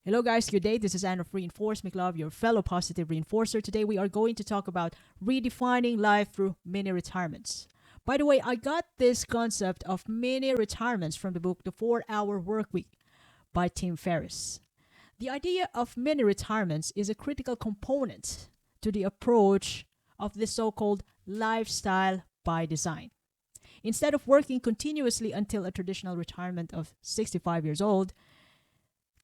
Hello, guys. Good day. This is Anna of Reinforce McLove, your fellow positive reinforcer. Today, we are going to talk about redefining life through mini retirements. By the way, I got this concept of mini retirements from the book The 4 Hour Workweek by Tim Ferriss. The idea of mini retirements is a critical component to the approach of the so called lifestyle by design. Instead of working continuously until a traditional retirement of 65 years old,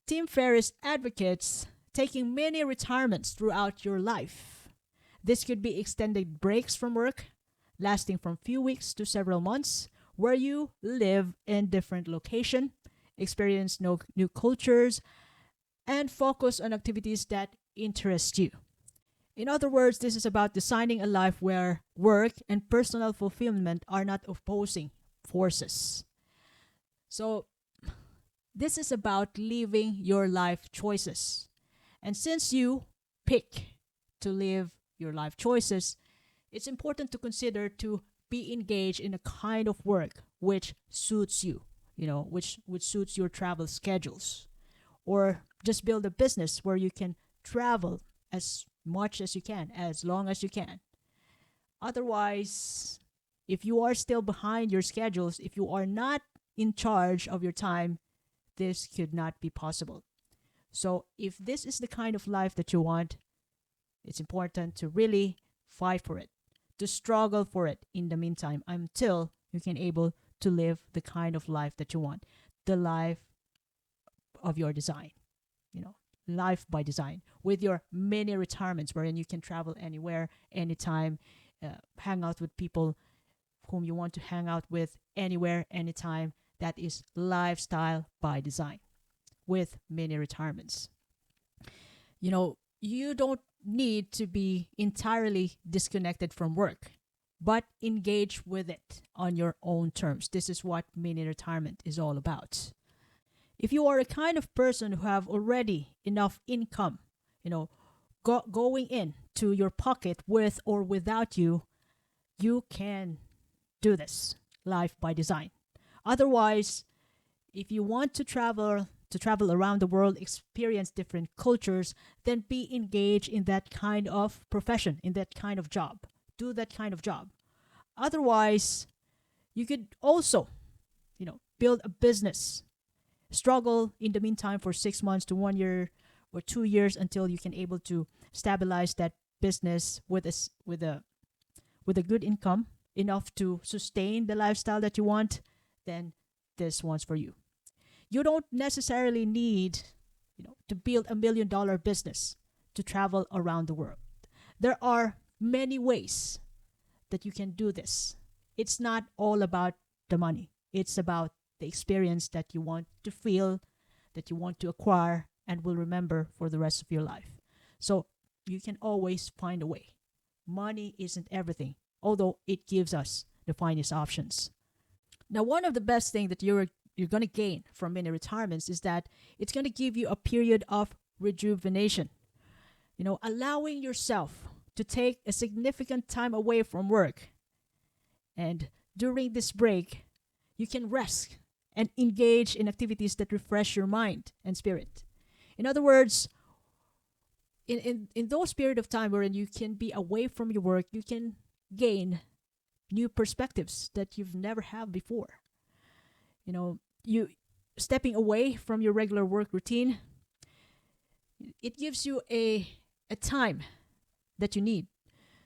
Tim Ferriss advocates taking many retirements throughout your life. This could be extended breaks from work, lasting from few weeks to several months, where you live in different location, experience new cultures, and focus on activities that interest you. In other words, this is about designing a life where work and personal fulfillment are not opposing forces. So, this is about living your life choices. And since you pick to live your life choices, it's important to consider to be engaged in a kind of work which suits you, which suits your travel schedules. Or just build a business where you can travel as much as you can, as long as you can. Otherwise, if you are still behind your schedules, if you are not in charge of your time, this could not be possible. So, if this is the kind of life that you want, it's important to really fight for it, to struggle for it in the meantime until you can able to live the kind of life that you want, the life of your design, life by design, with your many retirements wherein you can travel anywhere, anytime, hang out with people whom you want to hang out with anywhere, anytime. That is lifestyle by design with many retirements. You don't need to be entirely disconnected from work, but engage with it on your own terms. This is what mini retirement is all about. If you are a kind of person who have already enough income, going in to your pocket with or without you, you can do this life by design. Otherwise, if you want to travel around the world, experience different cultures, then be engaged in that kind of profession, in that kind of job. Do that kind of job. Otherwise, you could also, build a business. Struggle in the meantime for 6 months to 1 year or 2 years until you can able to stabilize that business with a good income enough to sustain the lifestyle that you want. Then this one's for you. You don't necessarily need, to build $1 million business to travel around the world. There are many ways that you can do this. It's not all about the money. It's about the experience that you want to feel, that you want to acquire, and will remember for the rest of your life. So you can always find a way. Money isn't everything, although it gives us the finest options. Now, one of the best things that you're going to gain from many retirements is that it's going to give you a period of rejuvenation. Allowing yourself to take a significant time away from work. And during this break, you can rest and engage in activities that refresh your mind and spirit. In other words, in those period of time wherein you can be away from your work, you can gain new perspectives that you've never had before. You stepping away from your regular work routine, it gives you a time that you need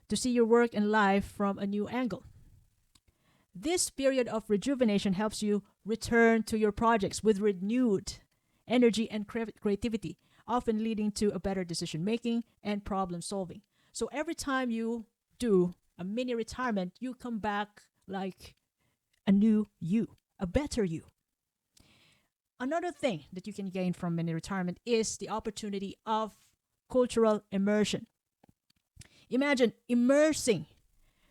to see your work and life from a new angle. This period of rejuvenation helps you return to your projects with renewed energy and creativity, often leading to a better decision making and problem solving. So every time you do a mini retirement, you come back like a new you, a better you. Another thing that you can gain from mini retirement is the opportunity of cultural immersion. Imagine immersing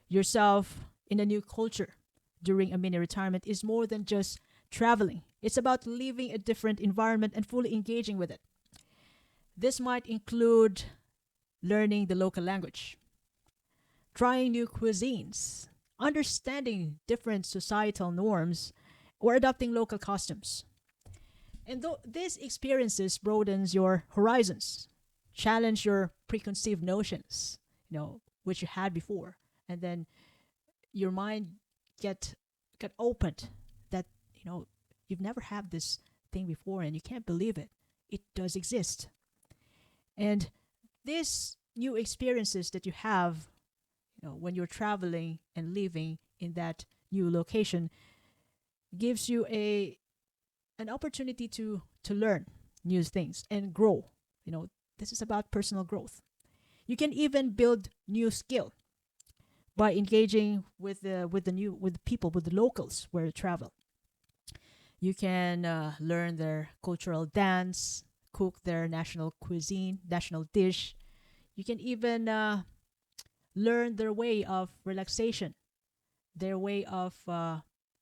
yourself in a new culture during a mini retirement is more than just traveling. It's about living a different environment and fully engaging with it. This might include learning the local language, trying new cuisines, understanding different societal norms, or adopting local customs. And though these experiences broadens your horizons, challenge your preconceived notions, which you had before, and then your mind get get opened that you know you've never had this thing before and you can't believe it. It does exist. And these new experiences that you have, when you're traveling and living in that new location, gives you a an opportunity to learn new things and grow. This is about personal growth. You can even build new skill by engaging with the people, with the locals where you travel. You can learn their cultural dance, cook their national cuisine, national dish. You can even learn their way of relaxation, their way of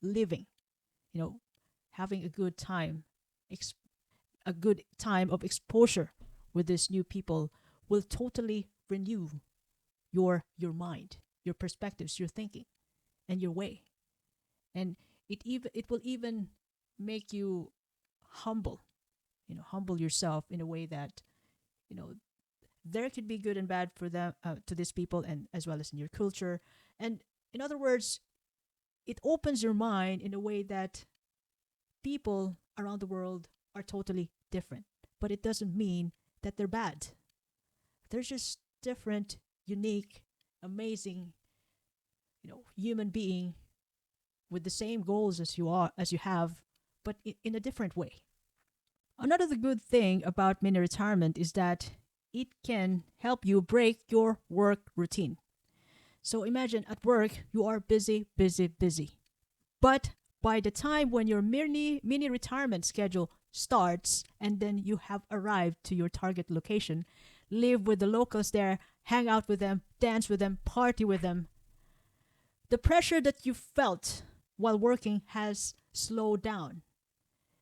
living. You know, having ex- a good time of exposure with these new people will totally renew your mind, your perspectives, your thinking, and your way. And it will even make you humble. Humble yourself in a way that you know there could be good and bad for them, to these people, and as well as in your culture. And in other words, it opens your mind in a way that people around the world are totally different. But it doesn't mean that they're bad. They're just different, unique, amazing, human being with the same goals as you have, but in a different way. Another good thing about mini retirement is that it can help you break your work routine. So imagine at work you are busy, busy, busy. But by the time when your mini retirement schedule starts and then you have arrived to your target location, live with the locals there, hang out with them, dance with them, party with them, the pressure that you felt while working has slowed down.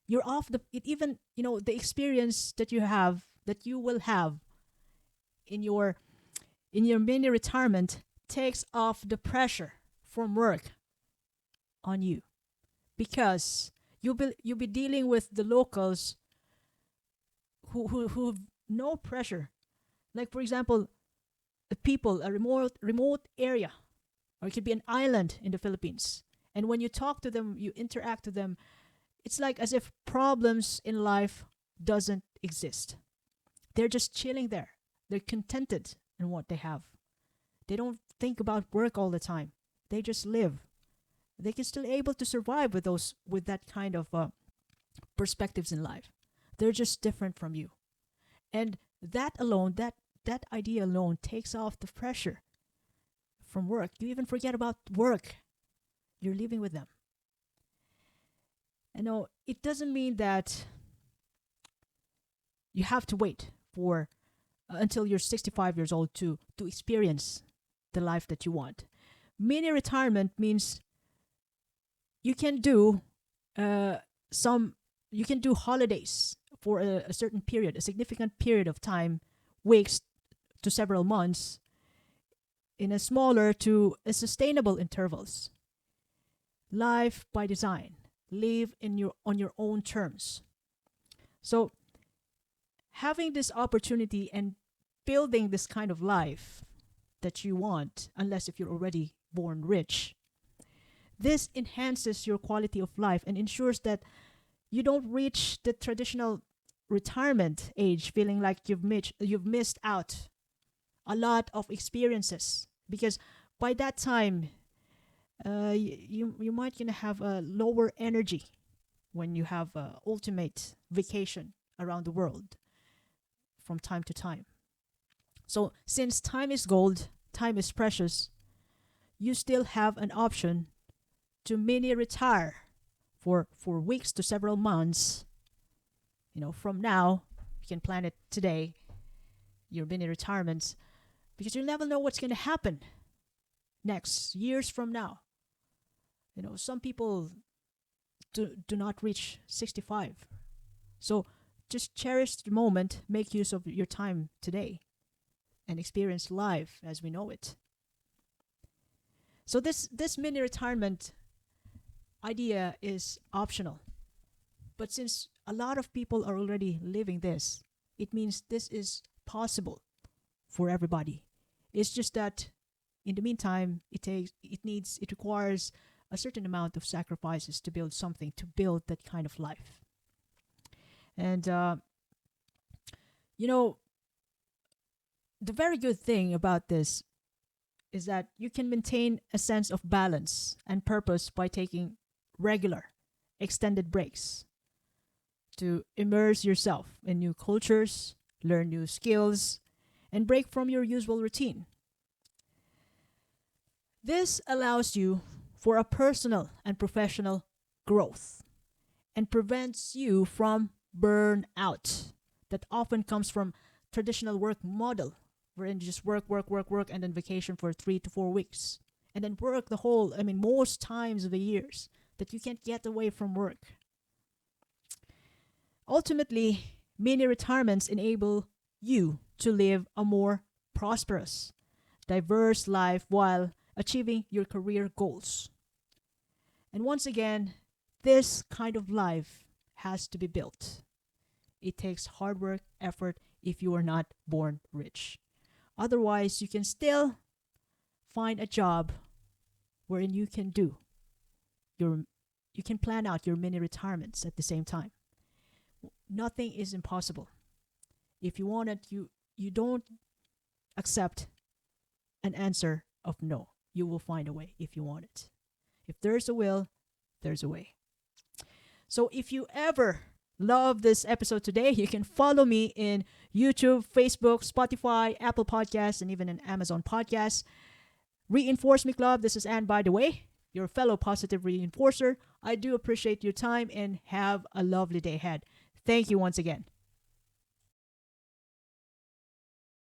You're off the it even the experience that you will have in your mini retirement takes off the pressure from work on you, because you'll be dealing with the locals who have no pressure. Like for example, the people, a remote area, or it could be an island in the Philippines. And when you talk to them, you interact with them, it's like as if problems in life doesn't exist. They're just chilling there. They're contented in what they have. They don't think about work all the time. They just live. They can still able to survive with that kind of perspectives in life. They're just different from you. And that idea alone takes off the pressure from work. You even forget about work. You're living with them. And no, it doesn't mean that you have to wait for until you're 65 years old to experience the life that you want. Mini retirement means you can do some you can do holidays for a certain period, a significant period of time, weeks to several months, in a smaller to a sustainable intervals. Life by design. Live on your own terms. So having this opportunity and building this kind of life that you want, unless if you're already born rich, this enhances your quality of life and ensures that you don't reach the traditional retirement age feeling like you've missed out a lot of experiences, because by that time you might gonna have a lower energy when you have a ultimate vacation around the world from time to time. So since time is gold, time is precious, you still have an option to mini retire for weeks to several months. From now, you can plan it today, your mini retirements, because you'll never know what's going to happen next, years from now. Some people do not reach 65. So just cherish the moment, make use of your time today, and experience life as we know it. So this mini retirement idea is optional. But since a lot of people are already living this. It means this is possible for everybody. It's just that in the meantime, it requires a certain amount of sacrifices to build something, to build that kind of life. And you know, the very good thing about this is that you can maintain a sense of balance and purpose by taking regular, extended breaks to immerse yourself in new cultures, learn new skills, and break from your usual routine. This allows you for a personal and professional growth and prevents you from burnout that often comes from traditional work model wherein you just work, and then vacation for 3 to 4 weeks. And then work the whole, most times of the years that you can't get away from work. Ultimately, mini retirements enable you to live a more prosperous, diverse life while achieving your career goals. And once again, this kind of life has to be built. It takes hard work, effort if you are not born rich. Otherwise, you can still find a job wherein you can you can plan out your mini retirements at the same time. Nothing is impossible. If you want it, you don't accept an answer of no. You will find a way if you want it. If there's a will, there's a way. So if you ever love this episode today, you can follow me in YouTube, Facebook, Spotify, Apple Podcasts, and even in Amazon Podcasts. Reinforce Me Club. This is Anne, by the way, your fellow positive reinforcer. I do appreciate your time and have a lovely day ahead. Thank you once again.